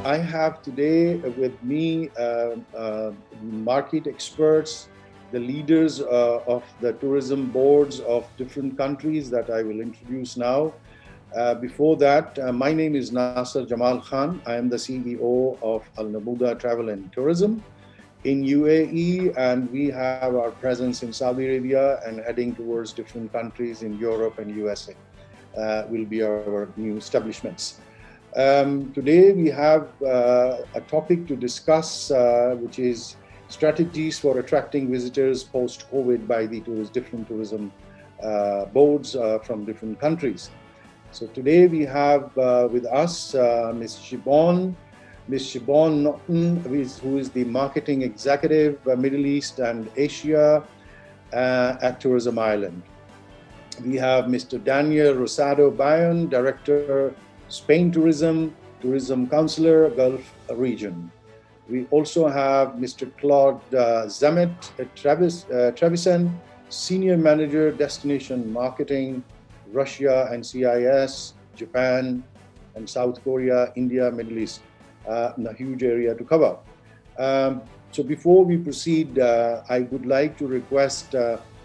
I have today with me market experts, the leaders of the tourism boards of different countries that I will introduce now. Before that, my name is Nasir Jamal Khan. I am the CEO of Naboodah Travel and Tourism in UAE, and we have our presence in Saudi Arabia and heading towards different countries in Europe and USA. Will be our new establishments. Today we have a topic to discuss, which is strategies for attracting visitors post-COVID by the different tourism boards from different countries. So today we have with us Ms. Siobhan, Naughton, who is the marketing executive, Middle East and Asia at Tourism Ireland. We have Mr. Daniel Rosado Bayon, Director, Spain Tourism Counselor, Gulf Region. We also have Mr. Claude Zammit Travison, Senior Manager, Destination Marketing, Russia and CIS, Japan and South Korea, India, Middle East, a huge area to cover. So before we proceed, I would like to request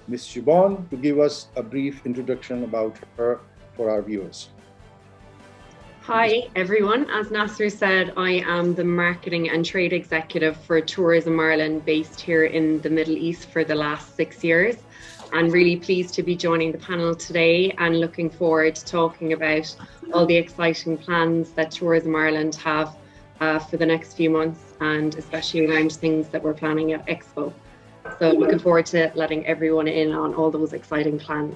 Ms. Siobhan to give us a brief introduction about her for our viewers. Hi everyone, as Nasir said, I am the Marketing and Trade Executive for Tourism Ireland based here in the Middle East for the last 6 years. I'm really pleased to be joining the panel today and looking forward to talking about all the exciting plans that Tourism Ireland have for the next few months, and especially around things that we're planning at Expo. So looking forward to letting everyone in on all those exciting plans.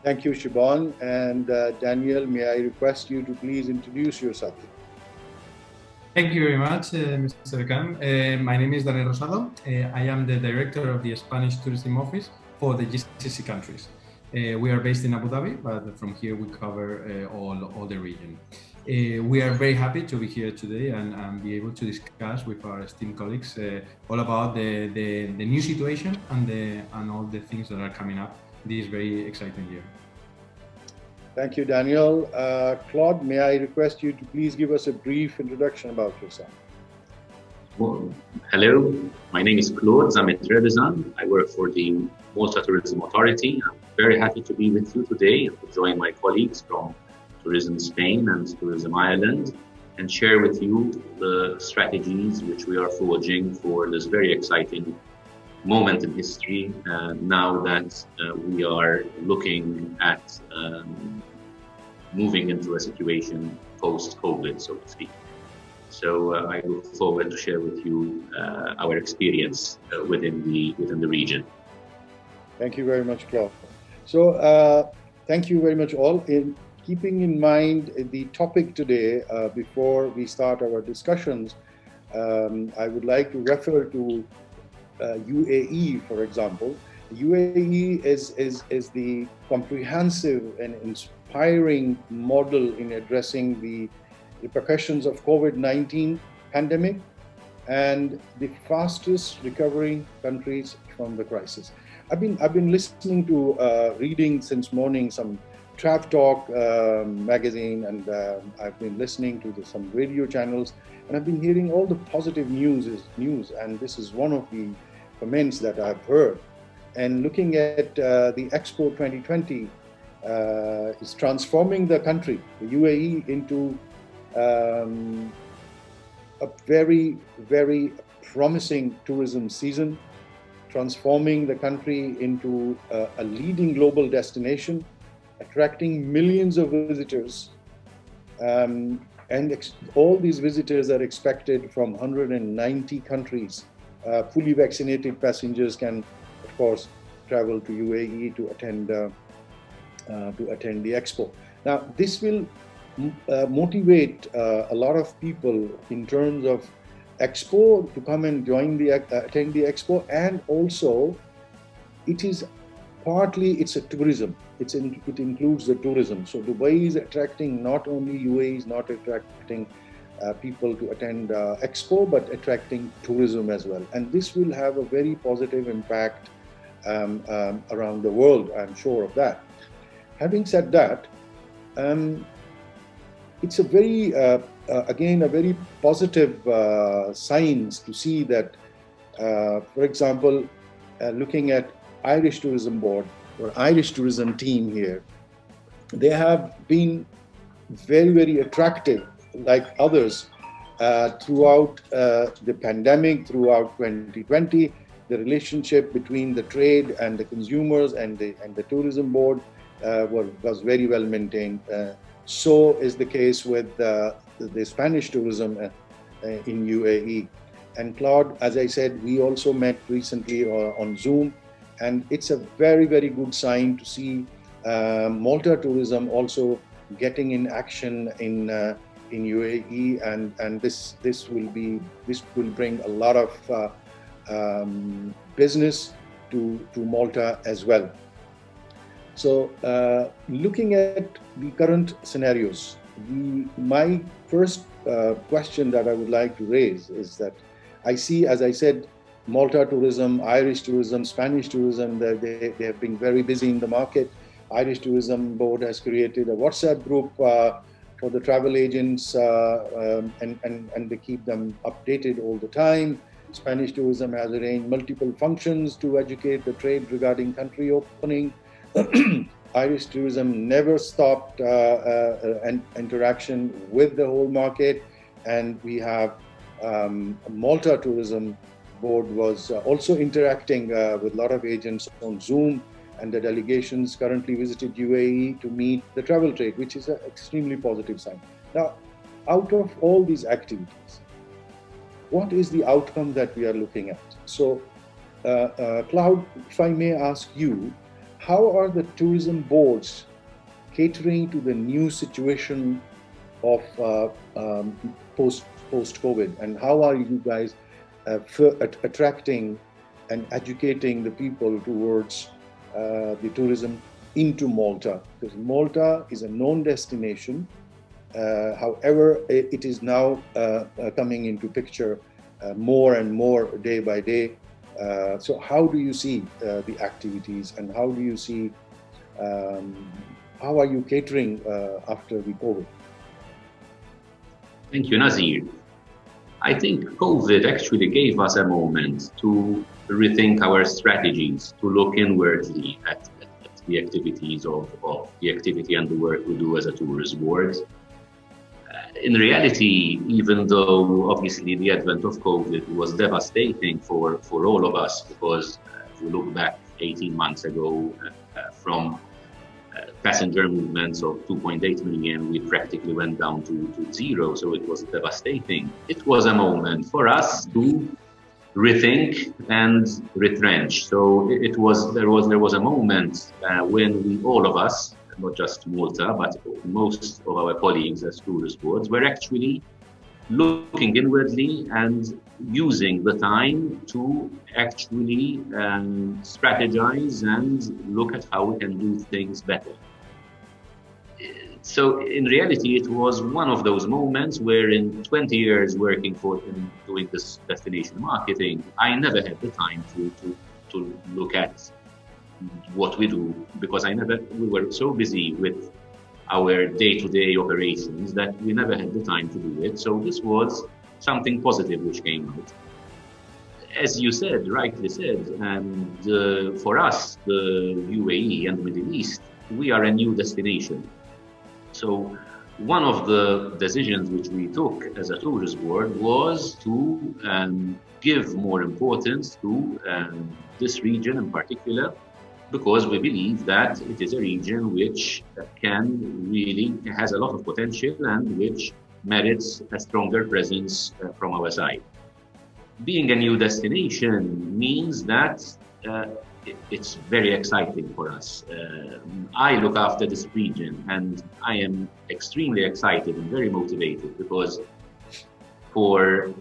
Thank you, Siobhan. And Daniel, may I request you to please introduce yourself? Thank you very much, Mr. Khan. My name is Daniel Rosado. I am the Director of the Spanish Tourism Office for the GCC countries. We are based in Abu Dhabi, but from here we cover all the region. We are very happy to be here today and be able to discuss with our esteemed colleagues all about the new situation and all the things that are coming up this very exciting year. Thank you, Daniel. Claude, may I request you to please give us a brief introduction about yourself? Well, hello, my name is Claude Zammit. I work for the Malta Tourism Authority. I'm very happy to be with you today and to join my colleagues from Tourism Spain and Tourism Ireland and share with you the strategies which we are forging for this very exciting moment in history now that we are looking at moving into a situation post-COVID, so to speak. So I look forward to share with you our experience within the region. Thank you very much, Claude. So thank you very much all. In keeping in mind the topic today, before we start our discussions, I would like to refer to UAE, for example. UAE is the comprehensive and inspiring model in addressing the repercussions of COVID-19 pandemic and the fastest recovering countries from the crisis. I've been listening to reading since morning some Trav Talk magazine, and I've been listening to some radio channels, and I've been hearing all the positive news, and this is one of the comments that I've heard. And looking at the Expo 2020 is transforming the country, the UAE, into a very, very promising tourism season, transforming the country into a leading global destination, attracting millions of visitors. And all these visitors are expected from 190 countries. Fully vaccinated passengers can, of course, travel to UAE to attend the Expo. Now, this will motivate a lot of people in terms of Expo to come and attend the Expo, and also it's a tourism. It includes the tourism. So Dubai is attracting not only UAE is not attracting people to attend Expo, but attracting tourism as well. And this will have a very positive impact around the world, I'm sure of that. Having said that, it's a very, again, a very positive signs to see that, for example, looking at Irish Tourism Board or Irish tourism team here, they have been very, very attractive, like others, throughout the pandemic, throughout 2020. The relationship between the trade and the consumers and the tourism board was very well maintained. So is the case with the Spanish tourism in UAE. And Claude, as I said, we also met recently on Zoom, and it's a very, very good sign to see Malta tourism also getting in action in UAE, and this will bring a lot of business to Malta as well. So looking at the current scenarios, my first question that I would like to raise is that I see, as I said, Malta tourism, Irish tourism, Spanish tourism, they have been very busy in the market. Irish Tourism Board has created a WhatsApp group for the travel agents, and they keep them updated all the time. Spanish tourism has arranged multiple functions to educate the trade regarding country opening. Irish tourism never stopped an interaction with the whole market, and we have Malta Tourism Board was also interacting with a lot of agents on Zoom, and the delegations currently visited UAE to meet the travel trade, which is an extremely positive sign. Now, out of all these activities, what is the outcome that we are looking at? So, Claude, if I may ask you, how are the tourism boards catering to the new situation of post-COVID, and how are you guys attracting and educating the people towards the tourism into Malta? Because Malta is a known destination. However, it is now coming into picture more and more day by day. So how do you see the activities, and how do you see, how are you catering after the COVID? Thank you, Nasir. I think COVID actually gave us a moment to rethink our strategies, to look inwardly at the activities of the activity and the work we do as a tourist board. In reality, even though obviously the advent of COVID was devastating for all of us, because if we look back 18 months ago, from passenger movements of 2.8 million, we practically went down to zero. So it was devastating. It was a moment for us to rethink and retrench. So there was a moment when we, all of us, not just Malta, but most of our colleagues as tourist boards, were actually looking inwardly and using the time to actually strategize and look at how we can do things better. So in reality, it was one of those moments where in 20 years working in doing this destination marketing, I never had the time to look at what we do, because we were so busy with our day-to-day operations that we never had the time to do it. So this was something positive which came out. As you said, rightly said, and for us, the UAE and the Middle East, we are a new destination. So one of the decisions which we took as a tourist board was to give more importance to this region in particular, because we believe that it is a region which has a lot of potential and which merits a stronger presence from our side. Being a new destination means that it's very exciting for us. I look after this region, and I am extremely excited and very motivated, because for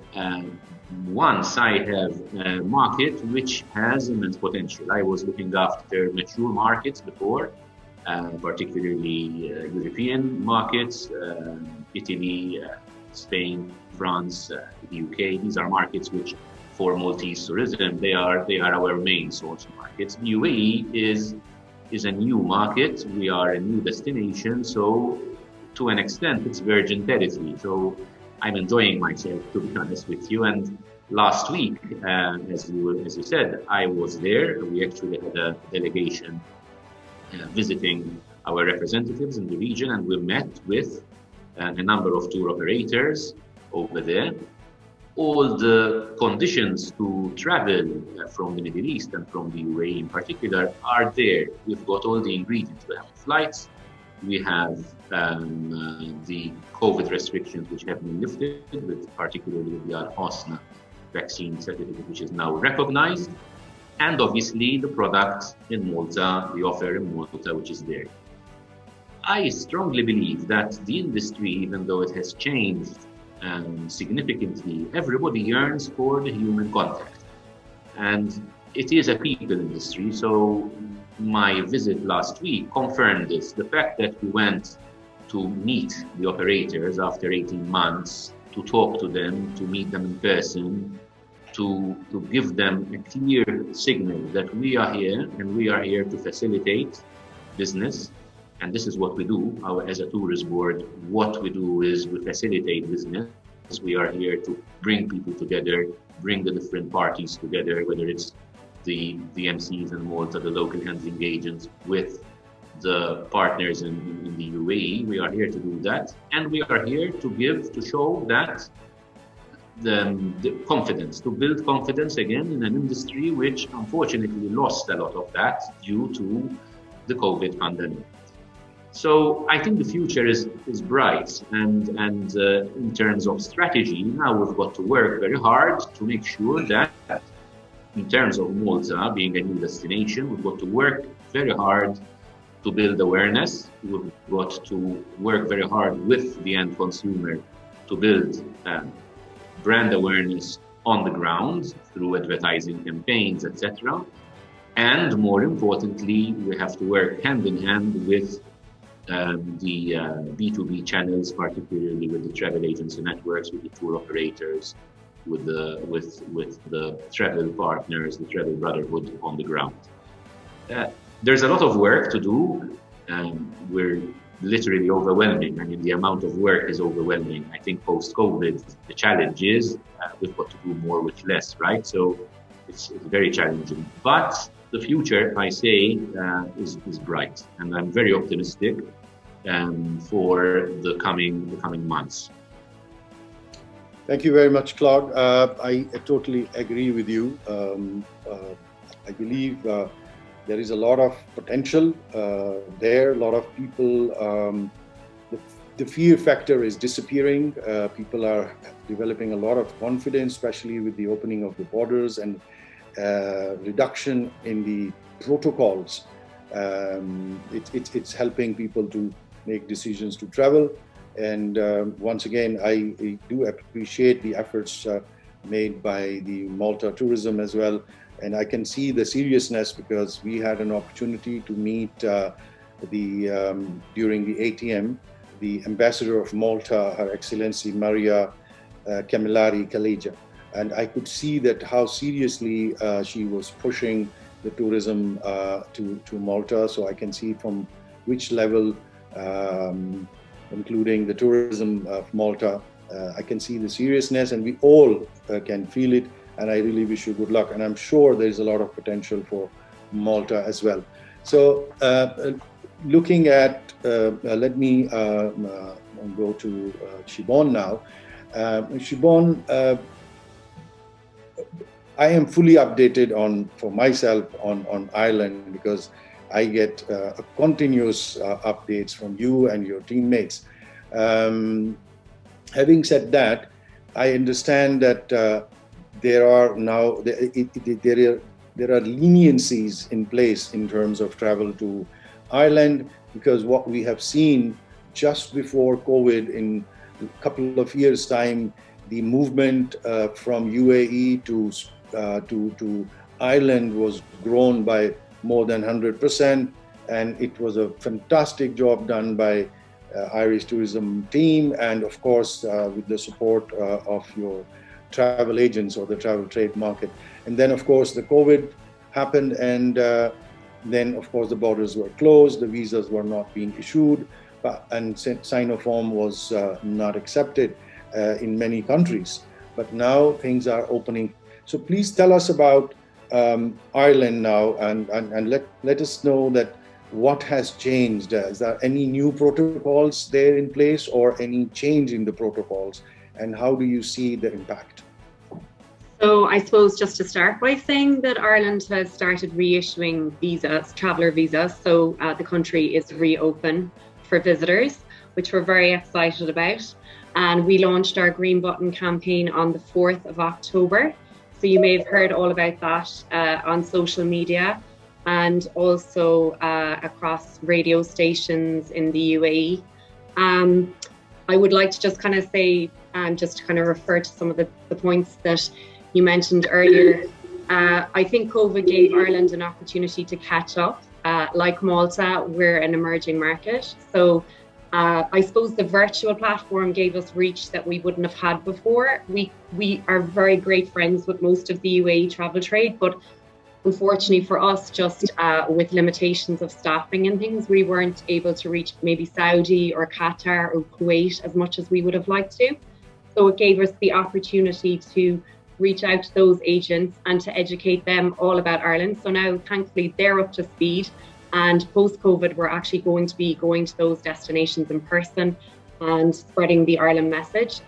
once I have a market which has immense potential. I was looking after mature markets before, particularly European markets, Italy, Spain, France, the UK. These are markets which, for Maltese tourism, they are our main source of markets. The UAE is a new market. We are a new destination, so to an extent, it's virgin territory. So I'm enjoying myself, to be honest with you. And last week, as you said, I was there. We actually had a delegation visiting our representatives in the region, and we met with a number of tour operators over there. All the conditions to travel from the Middle East and from the UAE in particular are there. We've got all the ingredients. We have flights, we have the COVID restrictions which have been lifted, particularly with the Al-Hosna vaccine certificate, which is now recognized, and obviously the product in Malta, the offer in Malta, which is there. I strongly believe that the industry, even though it has changed significantly, everybody yearns for the human contact. And it is a people industry, so my visit last week confirmed this. The fact that we went to meet the operators after 18 months, to talk to them, to meet them in person, to give them a clear signal that we are here and we are here to facilitate business. And this is what we do as a tourist board. What we do is we facilitate business. We are here to bring people together, bring the different parties together, whether it's the MCs in Malta, the local handling agents, with the partners in the UAE. We are here to do that. And we are here to show that the confidence, to build confidence again in an industry which unfortunately lost a lot of that due to the COVID pandemic. So I think the future is bright, and in terms of strategy, now we've got to work very hard to make sure that in terms of Malta being a new destination, we've got to work very hard to build awareness. We've got to work very hard with the end consumer to build brand awareness on the ground through advertising campaigns, etc. And more importantly, we have to work hand in hand with the B2B channels, particularly with the travel agency networks, with the tour operators, with the travel partners, the travel brotherhood on the ground. There's a lot of work to do. We're literally overwhelming. I mean, the amount of work is overwhelming. I think post-COVID, the challenge is we've got to do more with less, right? So it's very challenging. But the future, I say, is bright, and I'm very optimistic for the coming months. Thank you very much, Claude. I totally agree with you. I believe there is a lot of potential there. A lot of people, the fear factor is disappearing. People are developing a lot of confidence, especially with the opening of the borders and reduction in the protocols. It's helping people to make decisions to travel. And once again, I do appreciate the efforts made by the Malta tourism as well. And I can see the seriousness, because we had an opportunity to meet during the ATM, the ambassador of Malta, Her Excellency Maria Camilleri Kaleja. And I could see that how seriously she was pushing the tourism to Malta. So I can see from which level, including the tourism of Malta, I can see the seriousness, and we all can feel it. And I really wish you good luck. And I'm sure there's a lot of potential for Malta as well. So looking at, let me go to Siobhan now. Siobhan, I am fully updated for myself on Ireland, because I get continuous updates from you and your teammates. Having said that, I understand that there are now there are leniencies in place in terms of travel to Ireland, because what we have seen just before COVID, in a couple of years' time, the movement from UAE to Ireland was grown by more than 100%, and it was a fantastic job done by Irish tourism team, and of course with the support of your travel agents or the travel trade market. And then of course the COVID happened, and then of course the borders were closed, the visas were not being issued. and Sinopharm was not accepted in many countries. But now things are opening. So please tell us about Ireland now, and let us know that what has changed. Is there any new protocols there in place, or any change in the protocols, and how do you see the impact? So I suppose just to start by saying that Ireland has started reissuing visas, traveller visas. So the country is reopen for visitors, which we're very excited about. And we launched our Green Button campaign on the 4th of October. So you may have heard all about that on social media, and also across radio stations in the UAE. I would like to just kind of say, just to kind of refer to some of the points that you mentioned earlier. I think COVID gave Ireland an opportunity to catch up. Like Malta, we're an emerging market. So I suppose the virtual platform gave us reach that we wouldn't have had before. We are very great friends with most of the UAE travel trade, but unfortunately for us, just with limitations of staffing and things, we weren't able to reach maybe Saudi or Qatar or Kuwait as much as we would have liked to. So it gave us the opportunity to reach out to those agents and to educate them all about Ireland. So now, thankfully, they're up to speed. And post-COVID, we're actually going to be going to those destinations in person and spreading the Ireland message.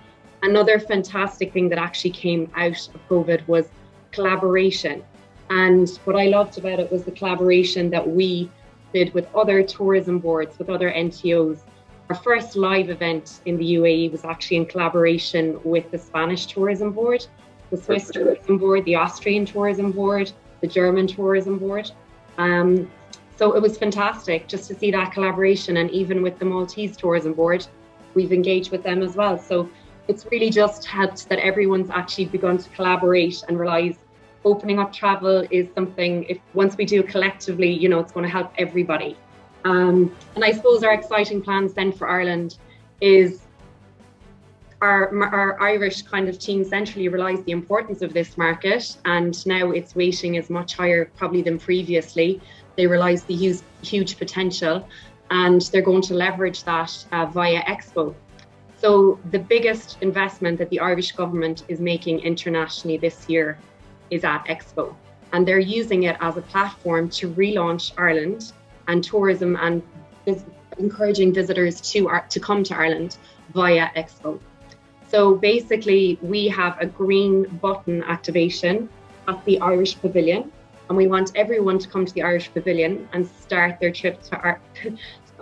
Another fantastic thing that actually came out of COVID was collaboration. And what I loved about it was the collaboration that we did with other tourism boards, with other NTOs. Our first live event in the UAE was actually in collaboration with the Spanish Tourism Board, the Swiss Tourism Board, the Austrian Tourism Board, the German Tourism Board. So it was fantastic just to see that collaboration. And even with the Maltese Tourism Board, we've engaged with them as well. So it's really just helped that everyone's actually begun to collaborate and realize opening up travel is something, if once we do it collectively, you know, it's going to help everybody. And I suppose our exciting plans then for Ireland is our Irish kind of team centrally realised the importance of this market, and now its weighting is much higher probably than previously. They realise the huge potential, and they're going to leverage that via Expo. So the biggest investment that the Irish government is making internationally this year is at Expo, and they're using it as a platform to relaunch Ireland and tourism, and encouraging visitors to come to Ireland via Expo. So basically, we have a green button activation at the Irish Pavilion, and we want everyone to come to the Irish Pavilion and start their trip to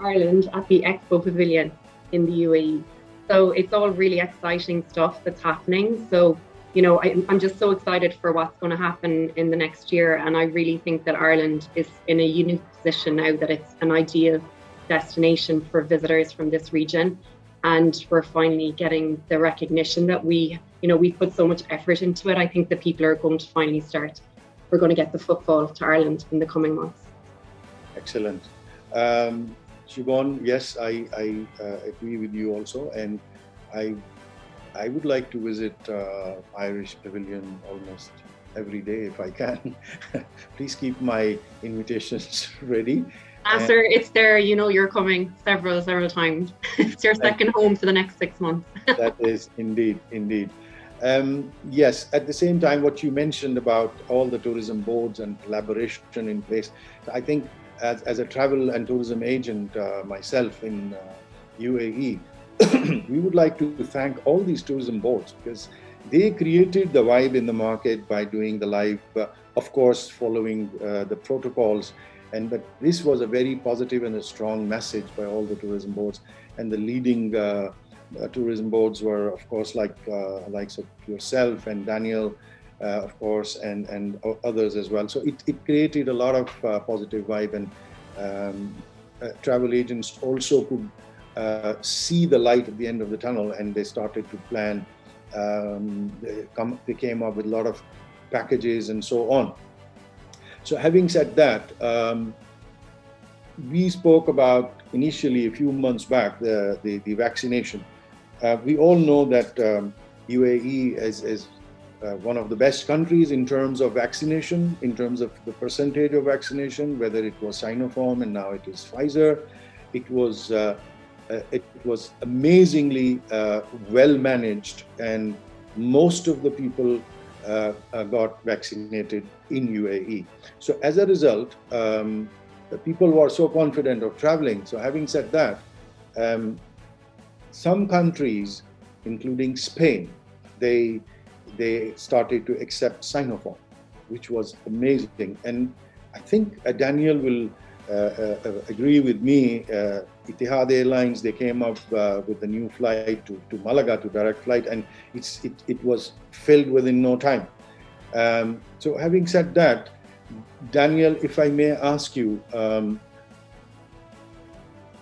Ireland at the Expo Pavilion in the UAE. So it's all really exciting stuff that's happening. So, you know, I'm just so excited for what's going to happen in the next year. And I really think that Ireland is in a unique position now that it's an ideal destination for visitors from this region. And we're finally getting the recognition that we put so much effort into it. I think that people are going to finally start. We're going to get the footfall to Ireland in the coming months. Excellent. Siobhan, yes, I agree with you also. And I would like to visit Irish Pavilion almost every day if I can. Please keep my invitations ready. Nasir, it's there, you know, you're coming several times. It's your second home for the next 6 months. That is indeed. Yes, at the same time, what you mentioned about all the tourism boards and collaboration in place, I think as a travel and tourism agent myself in UAE, we would like to thank all these tourism boards because they created the vibe in the market by doing the live, of course, following the protocols. But this was a very positive and a strong message by all the tourism boards, and the leading tourism boards were, of course, likes of yourself and Daniel, of course, and others as well. So it created a lot of positive vibe, and travel agents also could see the light at the end of the tunnel, and they started to plan. They came up with a lot of packages and so on. So having said that, we spoke about initially a few months back the vaccination. We all know that UAE is one of the best countries in terms of vaccination, in terms of the percentage of vaccination, whether it was Sinopharm and now it is Pfizer. It was it was amazingly well managed, and most of the people got vaccinated in UAE. So as a result, the people were so confident of traveling. So having said that, some countries, including Spain, they started to accept Sinopharm, which was amazing. And I think Daniel will agree with me. Etihad Airlines, they came up with a new flight to Malaga, to direct flight, and it was filled within no time. So having said that, Daniel, if I may ask you,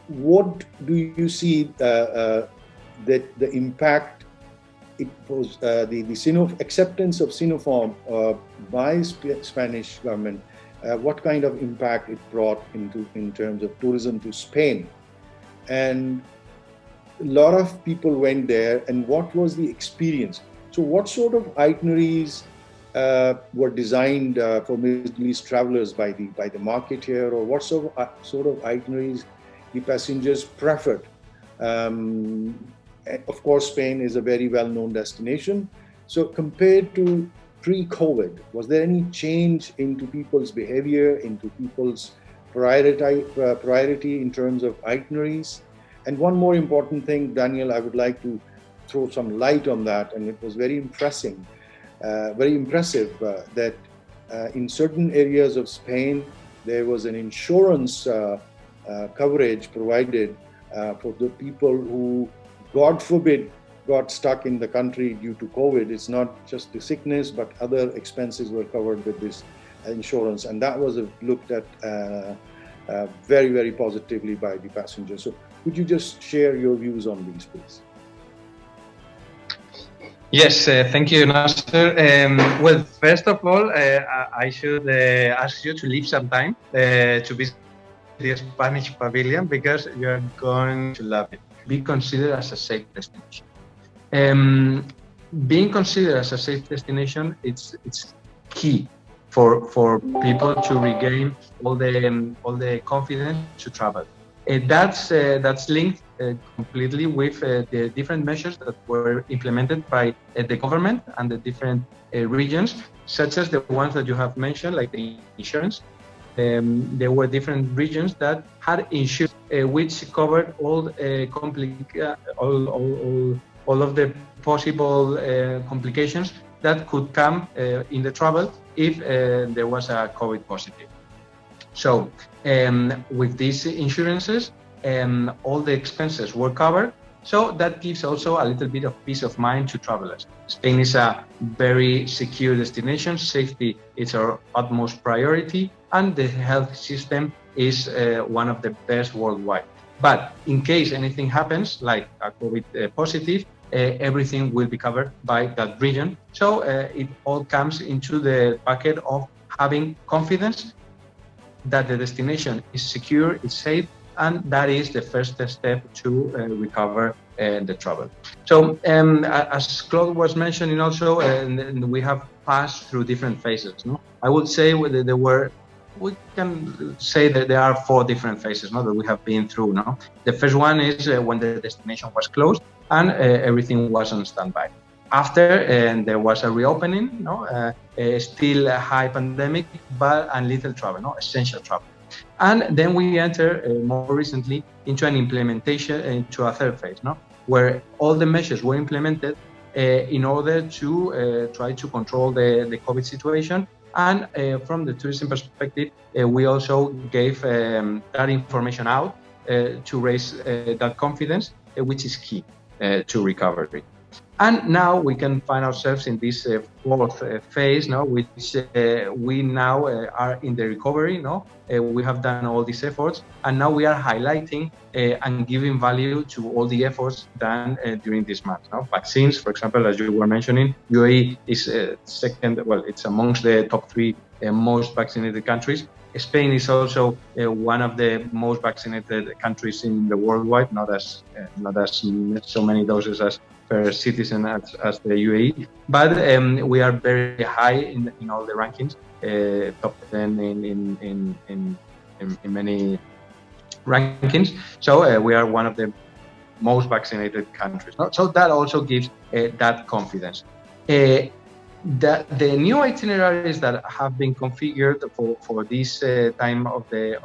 what do you see that the impact it was, the acceptance of Sinopharm by Spanish government, what kind of impact it brought in terms of tourism to Spain? And a lot of people went there, and what was the experience? So what sort of itineraries were designed for Middle East travelers by the market here, or what sort of itineraries the passengers preferred? Of course, Spain is a very well-known destination. So compared to pre-COVID, was there any change into people's behavior, into people's priority in terms of itineraries? And one more important thing, Daniel, I would like to throw some light on that, and it was very impressive that in certain areas of Spain, there was an insurance coverage provided for the people who, God forbid, got stuck in the country due to COVID. It's not just the sickness, but other expenses were covered with this insurance. And that was looked at very, very positively by the passengers. So could you just share your views on these, please? Yes, thank you, Nasir. Well, first of all, I should ask you to leave some time to visit the Spanish pavilion, because you're going to love it. Be considered as a safe destination. Being considered as a safe destination, it's key for people to regain all the confidence to travel. That's linked completely with the different measures that were implemented by the government and the different regions, such as the ones that you have mentioned, like the insurance. There were different regions that had insurance which covered all of the possible complications that could come in the travel if there was a COVID positive. So with these insurances, all the expenses were covered. So that gives also a little bit of peace of mind to travelers. Spain is a very secure destination. Safety is our utmost priority, and the health system is one of the best worldwide. But in case anything happens, like a COVID positive, everything will be covered by that region. So it all comes into the bucket of having confidence that the destination is secure, is safe, and that is the first step to recover the travel. So as Claude was mentioning also, we have passed through different phases. No? I would say we can say that there are 4 different phases, no, that we have been through. No? The first one is when the destination was closed and everything was on standby. After, there was a reopening, no? Still a high pandemic, but and little travel, no? Essential travel. And then we enter more recently into an implementation, into a third phase, no? Where all the measures were implemented in order to try to control the COVID situation. And from the tourism perspective, we also gave that information out to raise that confidence, which is key to recovery. And now we can find ourselves in this fourth phase, no, which we now are in the recovery. No, we have done all these efforts, and now we are highlighting and giving value to all the efforts done during this month. No? Vaccines, for example, as you were mentioning, UAE is second. Well, it's amongst the top 3 most vaccinated countries. Spain is also one of the most vaccinated countries in the worldwide, not as so many doses as per citizen as the UAE, but we are very high in all the rankings, top 10 in many rankings. So we are one of the most vaccinated countries. So that also gives that confidence. The new itineraries that have been configured for this time of the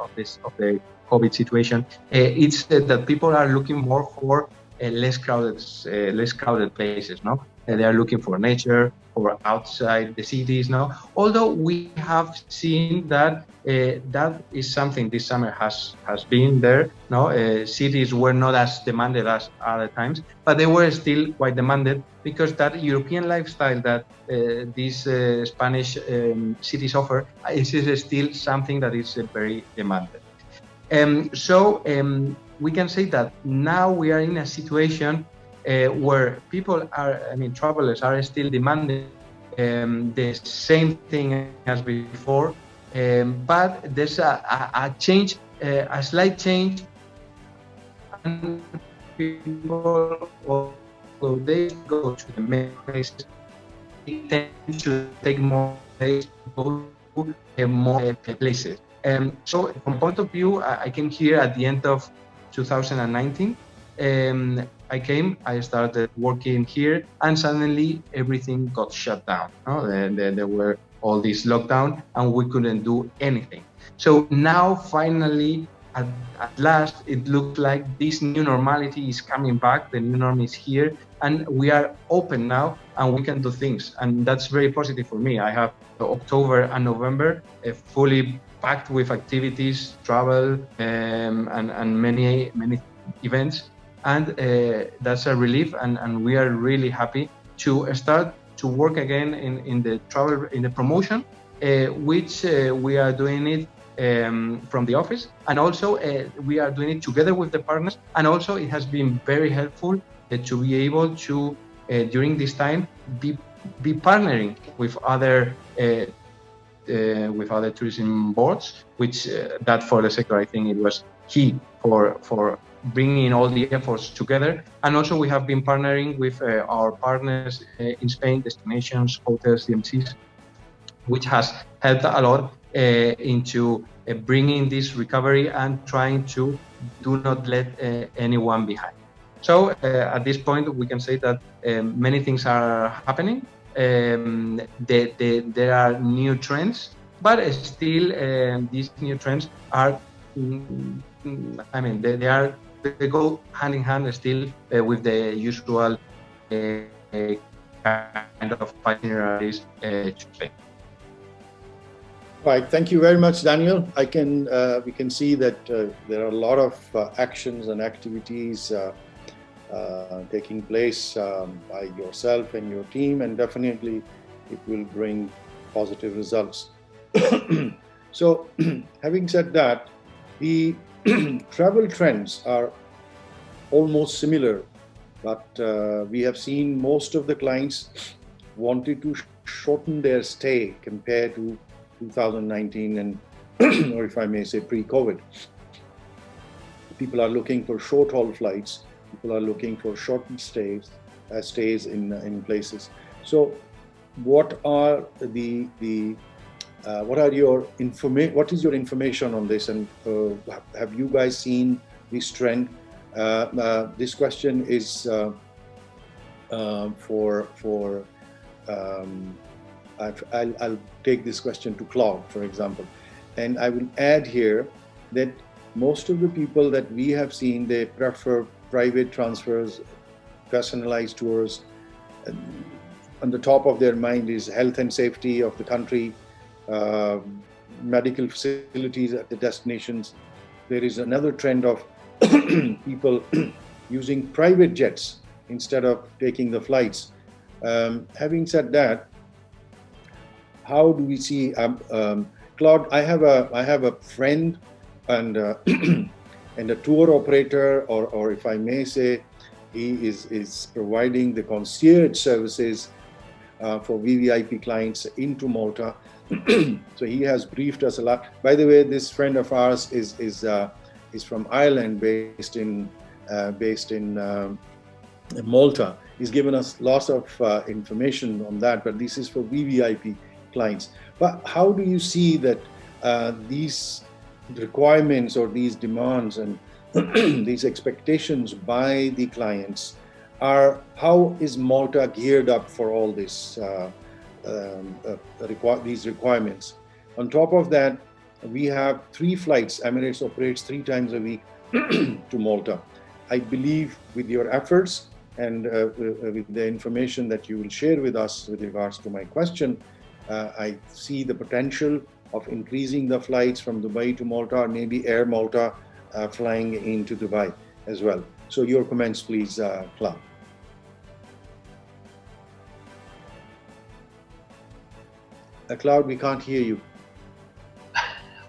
COVID situation, it's that people are looking more for less crowded places. No, they are looking for nature or outside the cities. No, although we have seen that that is something this summer has been there. No, cities were not as demanded as other times, but they were still quite demanded because that European lifestyle that these Spanish cities offer is still something that is very demanded. So we can say that now we are in a situation where people are, travelers are still demanding the same thing as before, but there's a change, a slight change, and people, although they go to the main places, they tend to take more place, go to more places. So from point of view, I came here at the end of 2019. I started working here, and suddenly everything got shut down. There were all these lockdown, and we couldn't do anything. So now, finally, at last, it looks like this new normality is coming back. The new norm is here, and we are open now, and we can do things. And that's very positive for me. I have October and November fully packed with activities, travel, and many events. And that's a relief, and we are really happy to start to work again in the travel, in the promotion, which we are doing it from the office, and also we are doing it together with the partners. And also it has been very helpful to be able to during this time be partnering with other tourism boards, which that for the sector I think it was key for bringing all the efforts together. And also we have been partnering with our partners in Spain, destinations, hotels, DMCs, which has helped a lot into bringing this recovery and trying to do not let anyone behind. So at this point we can say that many things are happening. There are new trends, but still these new trends are, they go hand in hand still with the usual kind of itineraries to Spain. Right, thank you very much, Daniel. We can see that there are a lot of actions and activities taking place by yourself and your team, and definitely it will bring positive results. So, having said that, the travel trends are almost similar, but we have seen most of the clients wanted to shorten their stay compared to 2019 and or if I may say pre-COVID. People are looking for short-haul flights. People are looking for shortened stays in places. So, what is your information on this, and have you guys seen this trend? This question is I'll take this question to Claude, for example, and I will add here that most of the people that we have seen, they prefer private transfers, personalized tours. On the top of their mind is health and safety of the country, medical facilities at the destinations. There is another trend of people using private jets instead of taking the flights. Having said that, how do we see, Claude? I have a friend and and a tour operator, or if I may say, he is providing the concierge services for VVIP clients into Malta. So he has briefed us a lot. By the way, this friend of ours is from Ireland, based in Malta. He's given us lots of information on that, but this is for VVIP clients. But how do you see that these requirements or these demands and these expectations by the clients are, how is Malta geared up for all this, these requirements? On top of that, we have 3 flights. Emirates operates 3 times a week to Malta. I believe with your efforts and with the information that you will share with us with regards to my question, I see the potential of increasing the flights from Dubai to Malta, or maybe Air Malta flying into Dubai as well. So your comments, please, Claude. Claude, we can't hear you.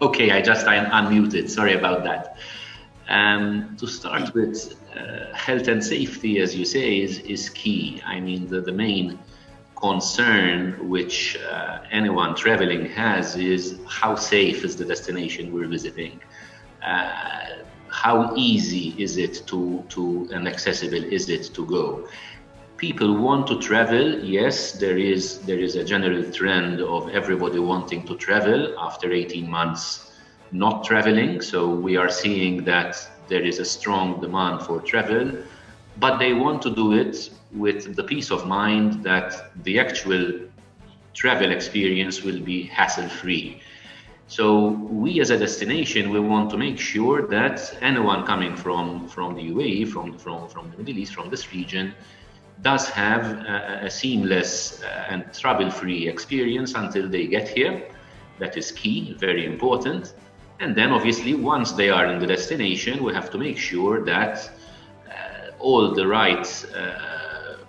Okay, I unmuted. Sorry about that. To start with, health and safety, as you say, is key. I mean, the main concern which anyone traveling has is how safe is the destination we're visiting? How easy is it to and accessible is it to go? People want to travel. Yes, there is a general trend of everybody wanting to travel after 18 months not traveling. So we are seeing that there is a strong demand for travel, but they want to do it with the peace of mind that the actual travel experience will be hassle-free. So we as a destination, we want to make sure that anyone coming from the UAE, from the Middle East, from this region, does have a seamless and trouble-free experience until they get here. That is key, very important. And then obviously, once they are in the destination, we have to make sure that all the right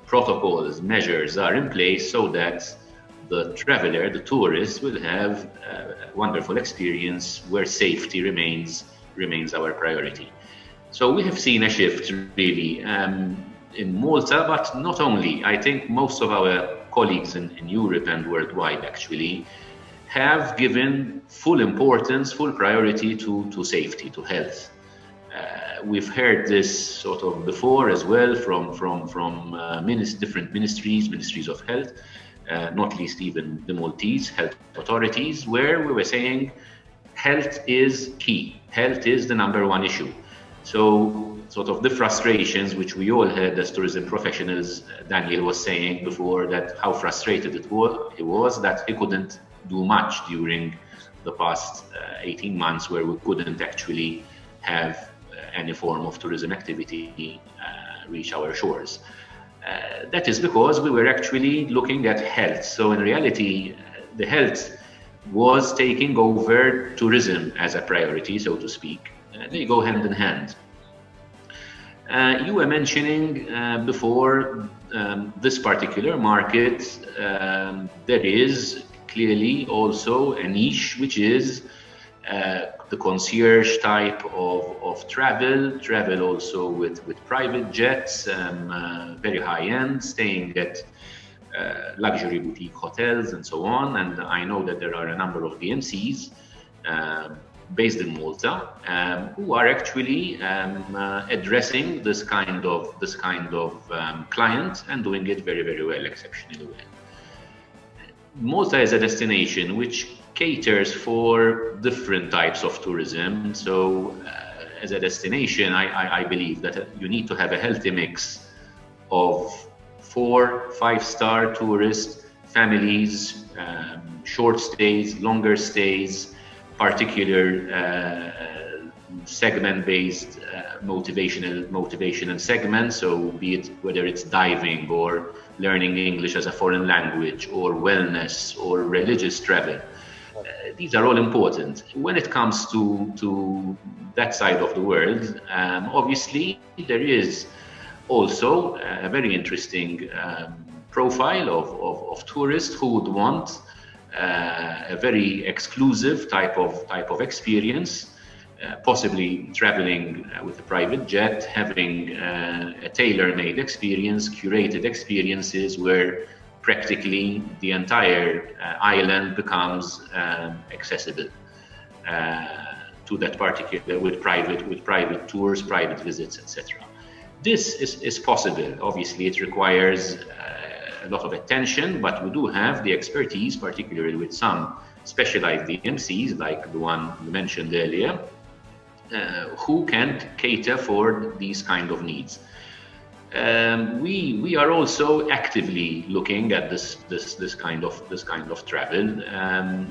protocols, measures are in place so that the traveler, the tourist, will have a wonderful experience where safety remains our priority. So we have seen a shift really in Malta, but not only. I think most of our colleagues in Europe and worldwide actually have given full importance, full priority to safety, to health. We've heard this sort of before as well from different ministries of health, not least even the Maltese health authorities, where we were saying health is key. Health is the #1 issue. So sort of the frustrations which we all had as tourism professionals, Daniel was saying before that how frustrated he was that he couldn't do much during the past 18 months where we couldn't actually have any form of tourism activity reach our shores. That is because we were actually looking at health. So in reality, the health was taking over tourism as a priority, so to speak. They go hand in hand. You were mentioning before this particular market, there is clearly also a niche, which is the concierge type of travel also with private jets, very high end, staying at luxury boutique hotels and so on. And I know that there are a number of DMCs based in Malta who are actually addressing this kind of client and doing it very, very well, exceptionally well. Malta is a destination which caters for different types of tourism. So as a destination, I believe that you need to have a healthy mix of 4-5-star tourist families, short stays, longer stays, particular segment-based motivational segments. So be it whether it's diving or learning English as a foreign language or wellness or religious travel. These are all important. When it comes to that side of the world, obviously there is also a very interesting profile of tourists who would want a very exclusive type of experience, possibly traveling with a private jet, having a tailor-made experience, curated experiences where practically the entire island becomes accessible to that particular with private tours, private visits, etc. This is possible. Obviously, it requires a lot of attention, but we do have the expertise, particularly with some specialized DMCs like the one you mentioned earlier, who can cater for these kind of needs. We are also actively looking at this kind of travel,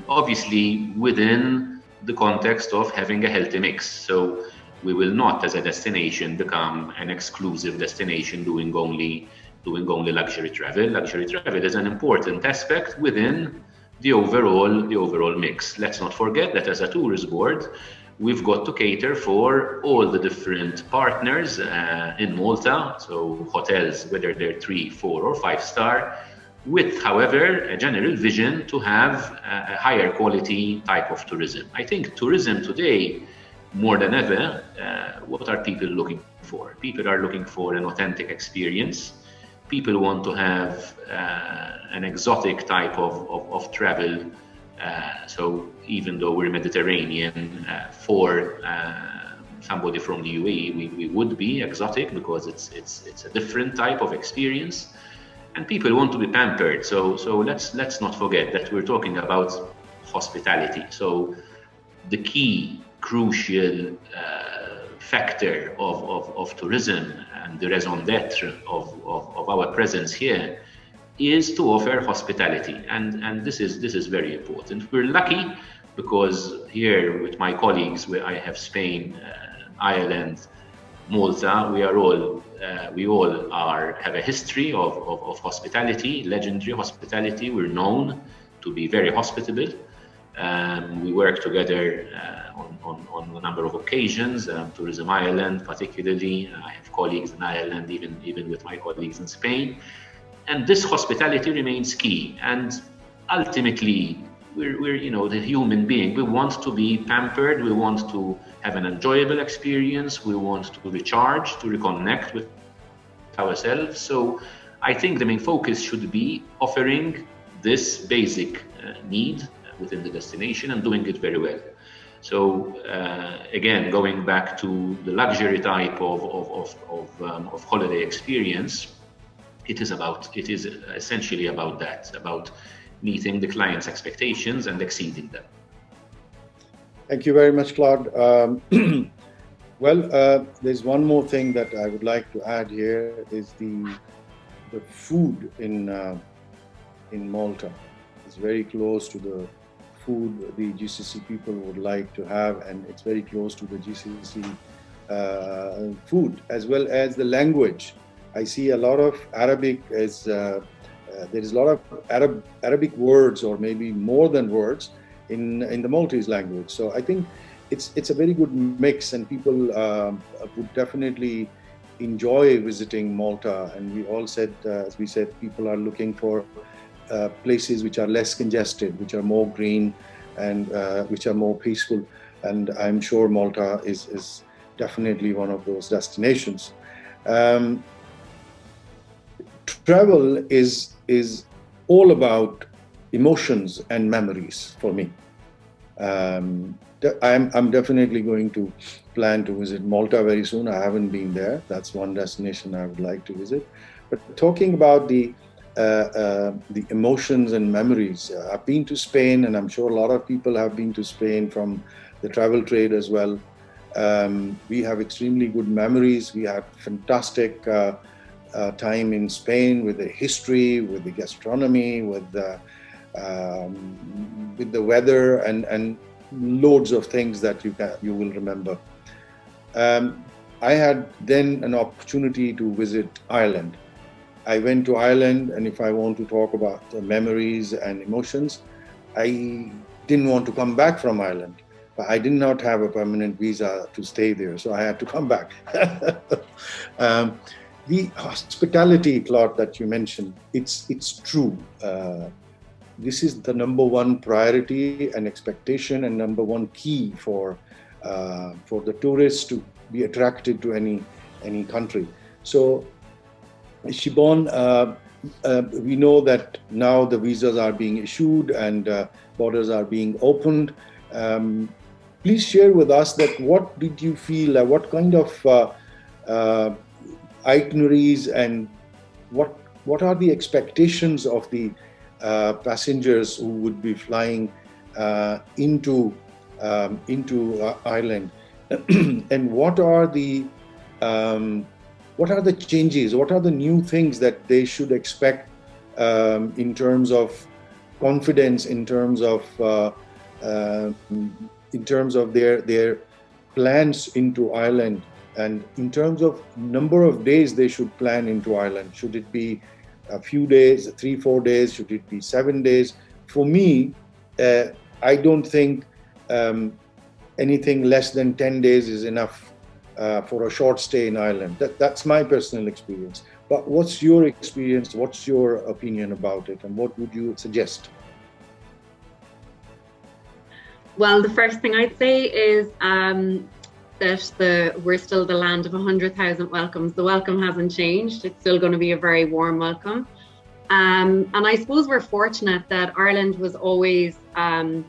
obviously within the context of having a healthy mix. So we will not, as a destination, become an exclusive destination doing only luxury travel. Luxury travel is an important aspect within the overall mix. Let's not forget that as a tourist board, we've got to cater for all the different partners in Malta, so hotels, whether they're 3, 4, or 5-star, with, however, a general vision to have a higher quality type of tourism. I think tourism today, more than ever, what are people looking for? People are looking for an authentic experience. People want to have an exotic type of travel. So even though we're Mediterranean, for somebody from the UAE, we would be exotic because it's a different type of experience, and people want to be pampered. So let's not forget that we're talking about hospitality. So the key crucial factor of tourism and the raison d'être of our presence here is to offer hospitality, and this is very important. We're lucky because here with my colleagues, where I have Spain, Ireland, Malta, we all have a history of hospitality, legendary hospitality. We're known to be very hospitable. We work together on a number of occasions. Tourism Ireland, particularly, I have colleagues in Ireland, even with my colleagues in Spain. And this hospitality remains key. And ultimately, we're the human being. We want to be pampered. We want to have an enjoyable experience. We want to recharge, to reconnect with ourselves. So I think the main focus should be offering this basic need within the destination and doing it very well. So again, going back to the luxury type of holiday experience, it is essentially about that, about meeting the client's expectations and exceeding them. Thank you very much, Claude. Well, there's one more thing that I would like to add here is the food in Malta. It's very close to the food the GCC people would like to have, and it's very close to the GCC food, as well as the language. I see a lot of Arabic there is a lot of Arabic words, or maybe more than words, in the Maltese language. So I think it's a very good mix, and people would definitely enjoy visiting Malta. And we all said, as we said, people are looking for places which are less congested, which are more green, and which are more peaceful. And I'm sure Malta is definitely one of those destinations. Travel is all about emotions and memories for me. I'm definitely going to plan to visit Malta very soon. I haven't been there. That's one destination I would like to visit. But talking about the emotions and memories, I've been to Spain, and I'm sure a lot of people have been to Spain from the travel trade as well. We have extremely good memories. We had fantastic time in Spain with the history, with the gastronomy, with the weather, and loads of things that you will remember. I had then an opportunity to visit Ireland. I went to Ireland, and if I want to talk about the memories and emotions, I didn't want to come back from Ireland. But I did not have a permanent visa to stay there, so I had to come back. The hospitality, Claude, that you mentioned, it's true. This is the number one priority and expectation, and number one key for the tourists to be attracted to any country. So, Siobhan, we know that now the visas are being issued and borders are being opened. Please share with us that what did you feel, what kind of itineraries, and what are the expectations of the passengers who would be flying into Ireland? and what are the changes, what are the new things that they should expect in terms of confidence, in terms of their plans into Ireland, and in terms of number of days they should plan into Ireland. Should it be a few days, 3-4 days? Should it be 7 days? For me, I don't think anything less than 10 days is enough for a short stay in Ireland. That's my personal experience. But what's your experience? What's your opinion about it? And what would you suggest? Well, the first thing I'd say is that we're still the land of 100,000 welcomes. The welcome hasn't changed. It's still going to be a very warm welcome. And I suppose we're fortunate that Ireland was always a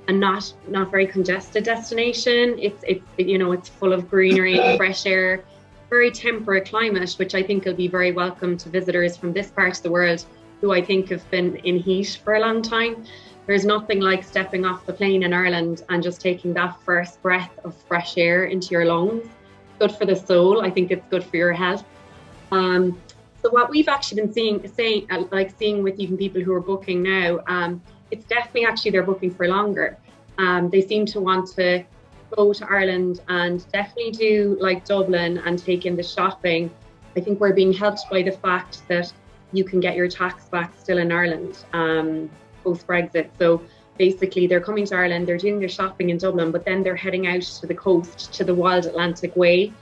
not very congested destination. It's full of greenery, fresh air, very temperate climate, which I think will be very welcome to visitors from this part of the world who I think have been in heat for a long time. There's nothing like stepping off the plane in Ireland and just taking that first breath of fresh air into your lungs. Good for the soul. I think it's good for your health. So what we've actually been seeing with even people who are booking now, it's definitely actually they're booking for longer. They seem to want to go to Ireland and definitely do like Dublin and take in the shopping. I think we're being helped by the fact that you can get your tax back still in Ireland post-Brexit. So basically they're coming to Ireland, they're doing their shopping in Dublin, but then they're heading out to the coast, to the wild Atlantic way,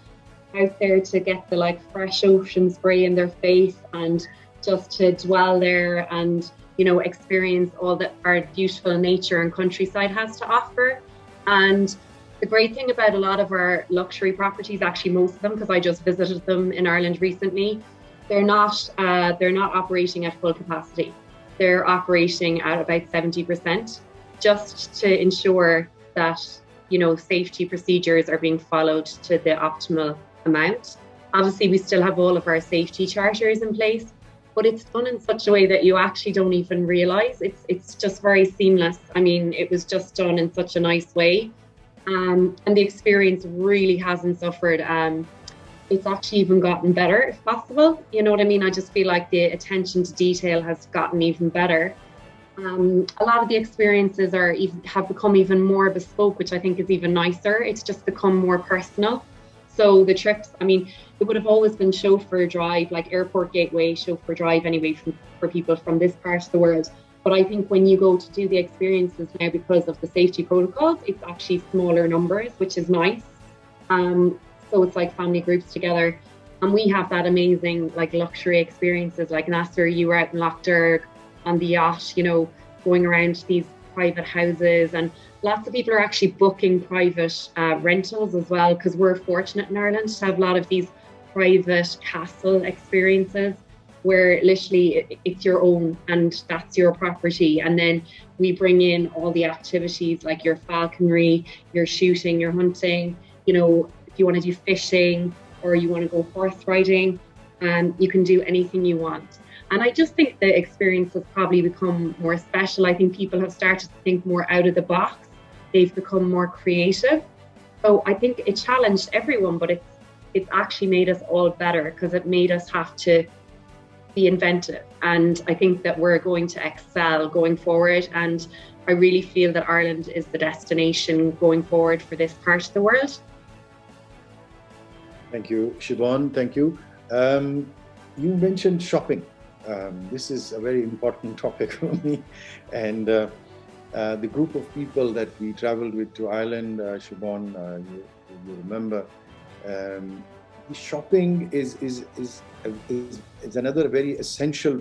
out there to get the like fresh ocean spray in their face and just to dwell there and, you know, experience all that our beautiful nature and countryside has to offer. And the great thing about a lot of our luxury properties, actually most of them, because I just visited them in Ireland recently, they're not operating at full capacity. They're operating at about 70%, just to ensure that, you know, safety procedures are being followed to the optimal amount. Obviously, we still have all of our safety charters in place, but it's done in such a way that you actually don't even realise. It's just very seamless. I mean, it was just done in such a nice way. And the experience really hasn't suffered. It's actually even gotten better, if possible. You know what I mean? I just feel like the attention to detail has gotten even better. A lot of the experiences have become even more bespoke, which I think is even nicer. It's just become more personal. So the trips, I mean, it would have always been chauffeur drive, like airport gateway, chauffeur drive anyway for people from this part of the world. But I think when you go to do the experiences now, because of the safety protocols, it's actually smaller numbers, which is nice. So it's like family groups together. And we have that amazing like luxury experiences. Like Nasir, you were out in Lough Derg on the yacht, you know, going around these private houses. And lots of people are actually booking private rentals as well, because we're fortunate in Ireland to have a lot of these private castle experiences where literally it's your own and that's your property. And then we bring in all the activities like your falconry, your shooting, your hunting, you know, you want to do fishing or you want to go horse riding, you can do anything you want. And I just think the experience has probably become more special. I think people have started to think more out of the box. They've become more creative. So I think it challenged everyone, but it's actually made us all better because it made us have to be inventive. And I think that we're going to excel going forward. And I really feel that Ireland is the destination going forward for this part of the world. Thank you, Siobhan. Thank you. You mentioned shopping. This is a very important topic for me. And the group of people that we traveled with to Ireland, Siobhan, you remember, shopping is another very essential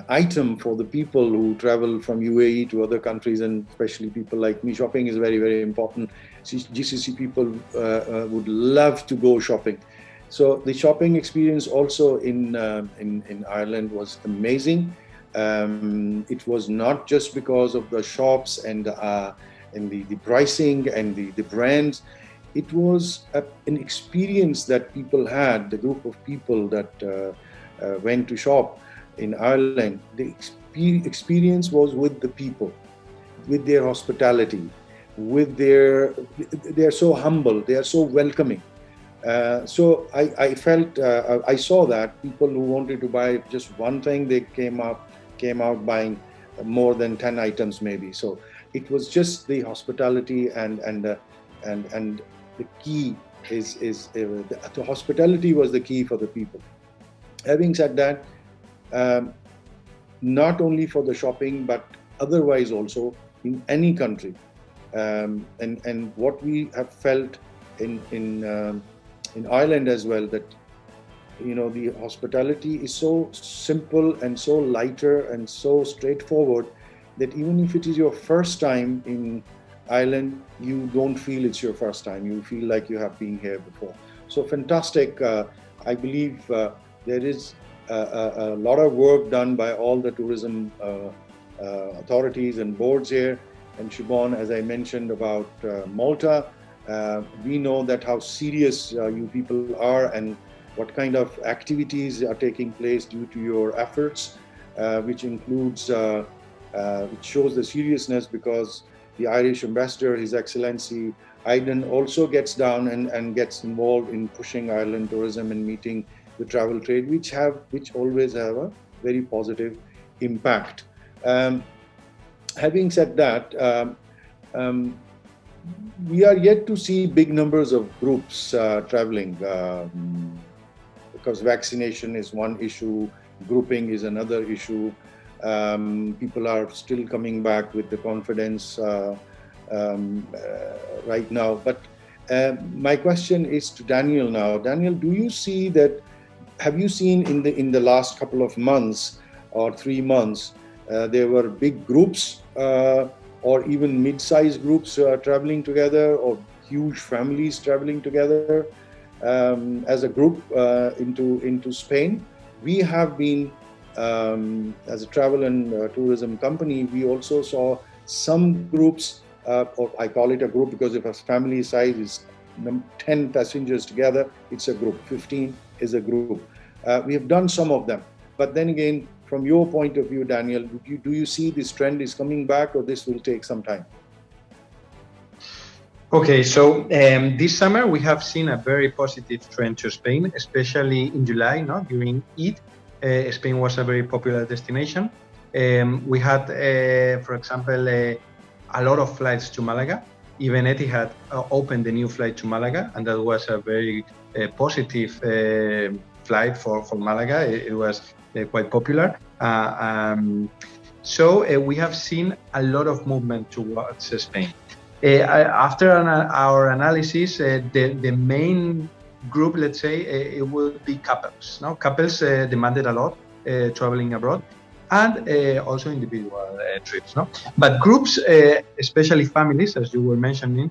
item for the people who travel from UAE to other countries, and especially people like me. Shopping is very, very important. GCC people would love to go shopping. So the shopping experience also in Ireland was amazing. It was not just because of the shops and the pricing and the brands. It was an experience that people had, the group of people that went to shop in Ireland. The experience was with the people. with their hospitality, they're so humble, they are so welcoming. So I felt, I saw that people who wanted to buy just one thing, they came out buying more than 10 items maybe. So it was just the hospitality, and the key is the hospitality was the key for the people. Having said that, not only for the shopping but otherwise also in any country, and what we have felt in Ireland as well, that the hospitality is so simple and so lighter and so straightforward that even if it is your first time in Ireland, you don't feel it's your first time. You feel like you have been here before. So fantastic. I believe there is a lot of work done by all the tourism authorities and boards here. And Siobhan, as I mentioned about Malta, we know that how serious you people are and what kind of activities are taking place due to your efforts, which includes, which shows the seriousness, because the Irish ambassador, His Excellency Aidan, also gets down and gets involved in pushing Ireland tourism and meeting the travel trade, which always have a very positive impact. Having said that, we are yet to see big numbers of groups traveling, because vaccination is one issue, grouping is another issue. People are still coming back with the confidence right now. But my question is to Daniel now. Daniel, do you see that? Have you seen in the last couple of months or 3 months there were big groups or even mid-sized groups traveling together, or huge families traveling together as a group into Spain? We have been, as a travel and tourism company, we also saw some groups, or I call it a group because if a family size is 10 passengers together, it's a group. 15 is a group. We have done some of them, but then again, from your point of view, Daniel, do you see this trend is coming back, or this will take some time? Okay, so this summer we have seen a very positive trend to Spain, especially in July, during Eid. Spain was a very popular destination. We had, for example, a lot of flights to Malaga. Even Etihad opened a new flight to Malaga, and that was a very positive flight for Malaga. It was quite popular. So we have seen a lot of movement towards Spain. After our analysis, the main group, let's say, it will be couples. Couples demanded a lot traveling abroad, and also individual trips. But groups, especially families, as you were mentioning,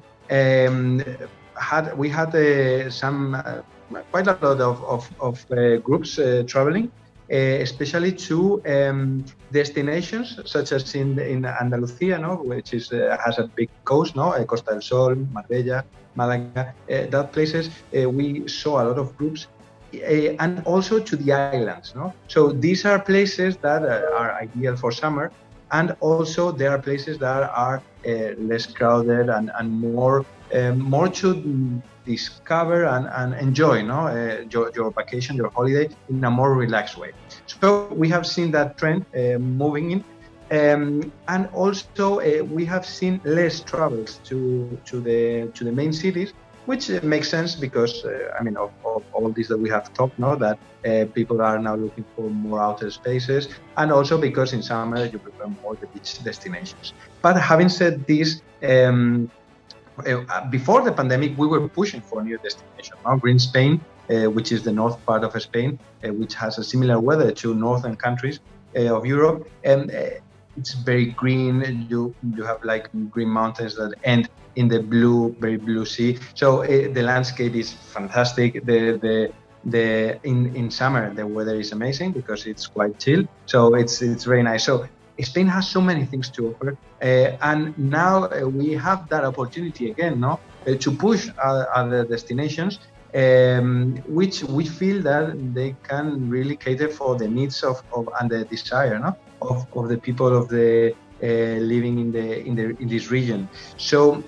we had quite a lot of groups traveling, especially to destinations such as in Andalusia, which has a big coast, Costa del Sol, Marbella, Malaga. That places we saw a lot of groups, and also to the islands. So these are places that are ideal for summer, and also there are places that are less crowded and more to discover and enjoy your vacation, your holiday in a more relaxed way. So we have seen that trend moving in, and also we have seen less travels to the main cities, which makes sense because of all this that we have talked, that people are now looking for more outer spaces, and also because in summer you prefer more the beach destinations. But having said this, before the pandemic, we were pushing for new destinations. Green Spain, which is the north part of Spain, which has a similar weather to northern countries of Europe, and it's very green. You have like green mountains that end in the very blue sea. So the landscape is fantastic. In summer the weather is amazing because it's quite chill. So it's very nice. So Spain has so many things to offer, and now we have that opportunity again, to push other destinations, which we feel that they can really cater for the needs of and the desire of the people of the living in this region. So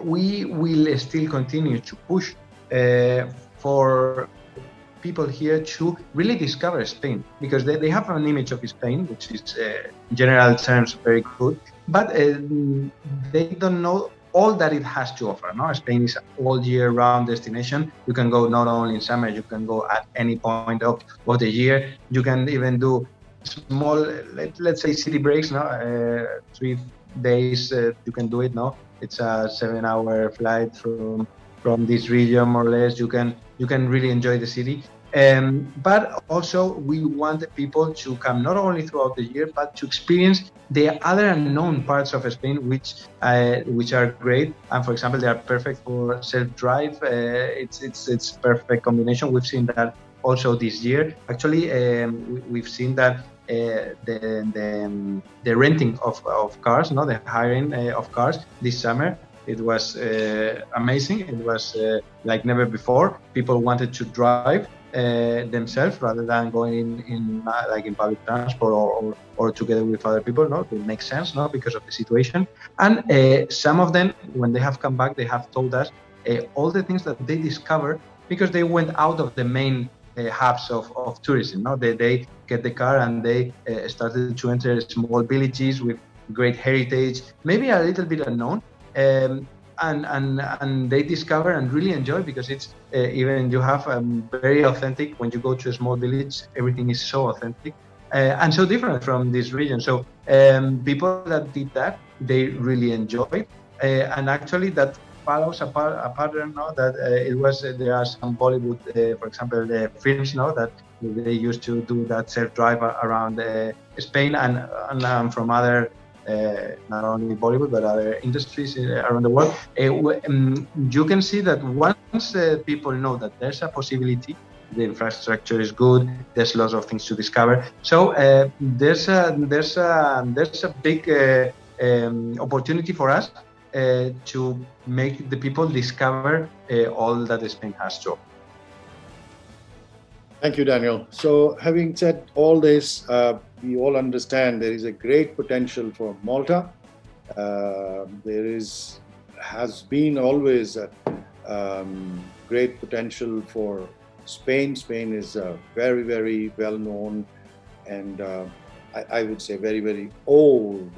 we will still continue to push for people here to really discover Spain, because they have an image of Spain which is in general terms very good, but they don't know all that it has to offer. No, Spain is an all year round destination. You can go not only in summer, you can go at any point of the year. You can even do small, let's say, city breaks. No, 3 days you can do it. No, it's a 7-hour flight from this region, more or less. You can really enjoy the city. But also we want people to come not only throughout the year, but to experience the other unknown parts of Spain, which are great. And for example, they are perfect for self-drive. It's perfect combination. We've seen that also this year. Actually, we've seen that the renting of cars, the hiring of cars this summer, it was amazing. It was like never before. People wanted to drive themselves rather than going in public transport or together with other people. No, it makes sense, no, because of the situation. And some of them, when they have come back, they have told us all the things that they discovered because they went out of the main hubs of tourism. No, they get the car and they started to enter small villages with great heritage, maybe a little bit unknown. And they discover and really enjoy, because it's even you have very authentic. When you go to a small village, everything is so authentic and so different from this region. So people that did that, they really enjoyed, and actually that follows a pattern now that it was there are some Bollywood, for example, films now that they used to do that self-drive around Spain and from other. Not only Bollywood, but other industries around the world. You can see that once people know that there's a possibility, the infrastructure is good, there's lots of things to discover. So there's a big opportunity for us to make the people discover all that Spain has to offer. Thank you, Daniel. So having said all this, we all understand there is a great potential for Malta. There has been always a great potential for Spain. Spain is a very, very well known and I would say very, very old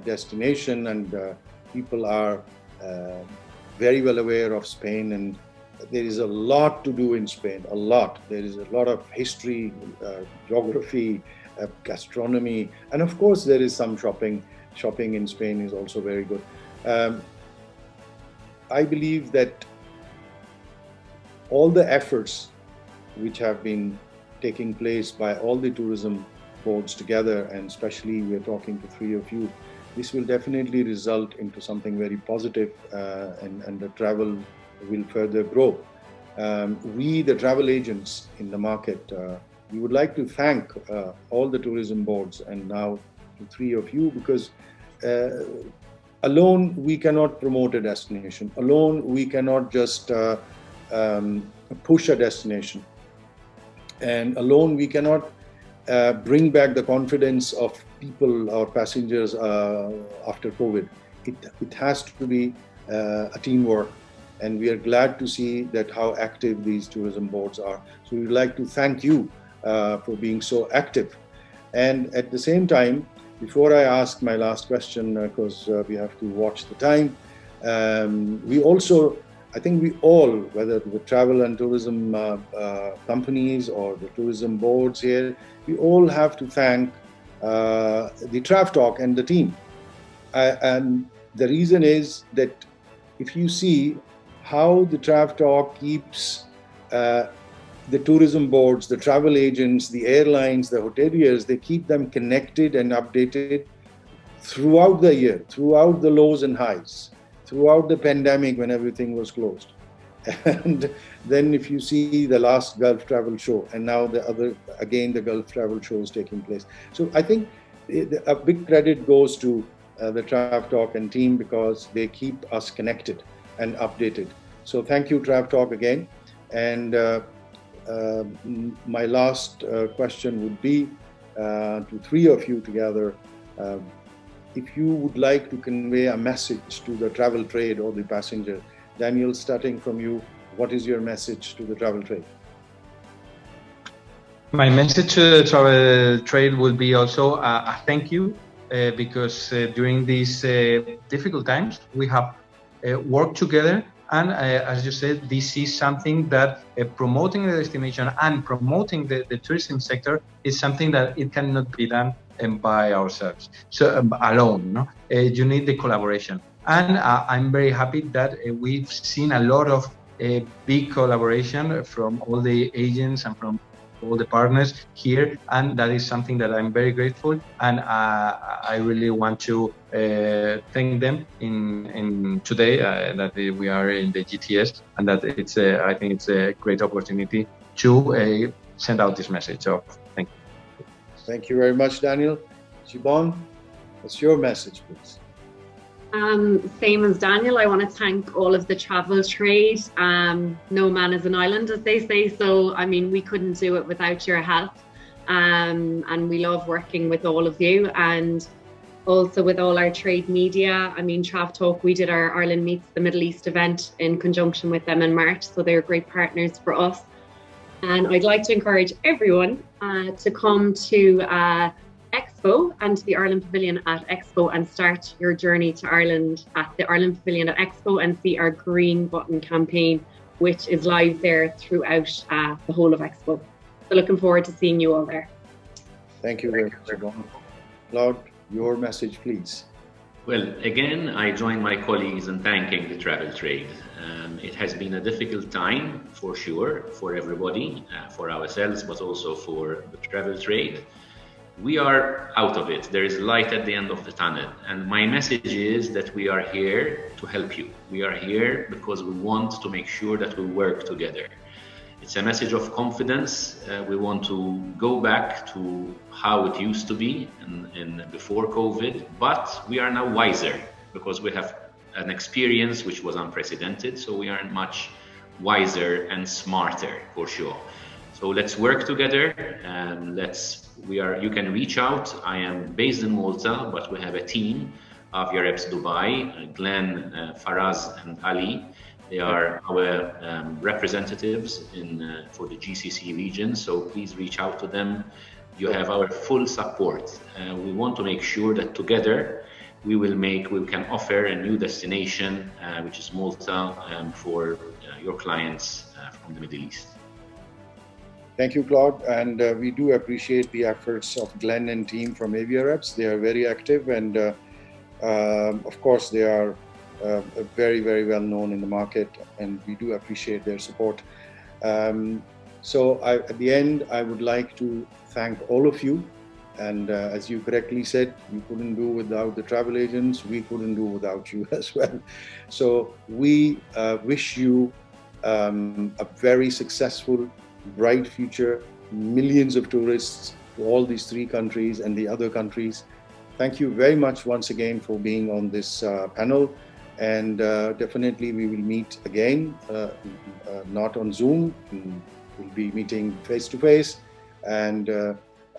destination, and people are very well aware of Spain, and there is a lot to do in Spain, a lot. There is a lot of history, geography, gastronomy, and of course there is some shopping. Shopping in Spain is also very good. I believe that all the efforts which have been taking place by all the tourism boards together, and especially we're talking to 3 of you, this will definitely result into something very positive, and the travel will further grow. We, the travel agents in the market, we would like to thank all the tourism boards and now the 3 of you, because alone we cannot promote a destination. Alone we cannot just push a destination. And alone we cannot bring back the confidence of people or passengers after COVID. It has to be a teamwork. And we are glad to see that how active these tourism boards are. So we'd like to thank you for being so active. And at the same time, before I ask my last question, because we have to watch the time, we also, I think we all, whether the travel and tourism companies or the tourism boards here, we all have to thank the TravelTalk and the team. And the reason is that if you see how the TravelTalk keeps the tourism boards, the travel agents, the airlines, the hoteliers, they keep them connected and updated throughout the year, throughout the lows and highs, throughout the pandemic when everything was closed. And then if you see the last Gulf Travel Show, and now the Gulf Travel Show is taking place. So I think a big credit goes to the TravelTalk and team, because they keep us connected and updated. So thank you, TravelTalk, again. And my last question would be to 3 of you together. If you would like to convey a message to the travel trade or the passenger, Daniel, starting from you, what is your message to the travel trade? My message to the travel trade will be also a thank you, because during these difficult times, we have worked together. And as you said, this is something that promoting the destination and promoting the tourism sector is something that it cannot be done by ourselves, so alone. No? You need the collaboration. And I'm very happy that we've seen a lot of big collaboration from all the agents and from all the partners here, and that is something that I'm very grateful, and I really want to thank them in today that we are in the GTS, and that it's I think it's a great opportunity to send out this message. So thank you. Thank you very much, Daniel. Siobhan, what's your message, please? Same as Daniel, I want to thank all of the travel trade. No man is an island, as they say. So, I mean, we couldn't do it without your help. And we love working with all of you, and also with all our trade media. I mean, TravelTalk, we did our Ireland Meets the Middle East event in conjunction with them in March. So they're great partners for us. And I'd like to encourage everyone to come to Expo and to the Ireland Pavilion at Expo and start your journey to Ireland at the Ireland Pavilion at Expo and see our Green Button campaign, which is live there throughout the whole of Expo. So looking forward to seeing you all there. Thank you very much, Siobhan. Claude, your message, please. Well, again, I join my colleagues in thanking the travel trade. It has been a difficult time, for sure, for everybody, for ourselves, but also for the travel trade. We are out of it. There is light at the end of the tunnel. And my message is that we are here to help you. We are here because we want to make sure that we work together. It's a message of confidence. We want to go back to how it used to be in before COVID, but we are now wiser because we have an experience which was unprecedented. So we are much wiser and smarter, for sure. So let's work together, and you can reach out. I am based in Malta, but we have a team of your reps Dubai, Glenn, Faraz and Ali. They are our representatives for the GCC region, so please reach out to them. You have our full support. We want to make sure that together we can offer a new destination, which is Malta, for your clients from the Middle East. Thank you, Claude, and we do appreciate the efforts of Glenn and team from Aviareps. They are very active, and of course, they are very, very well known in the market, and we do appreciate their support. So at the end, I would like to thank all of you. And as you correctly said, you couldn't do without the travel agents. We couldn't do without you as well. So we wish you a very successful, bright future, millions of tourists to all these 3 countries and the other countries. Thank you very much once again for being on this panel, and definitely we will meet again, not on Zoom. We'll be meeting face to face, and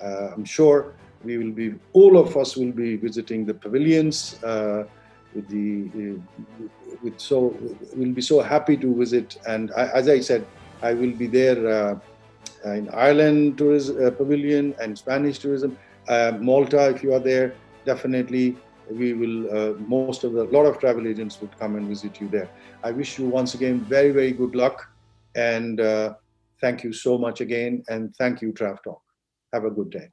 I'm sure all of us will be visiting the pavilions. We'll be so happy to visit, and as I said, I will be there in Ireland Pavilion and Spanish tourism. Malta, if you are there, definitely we will, a lot of travel agents would come and visit you there. I wish you once again very, very good luck, and thank you so much again, and thank you, TravelTalk. Have a good day.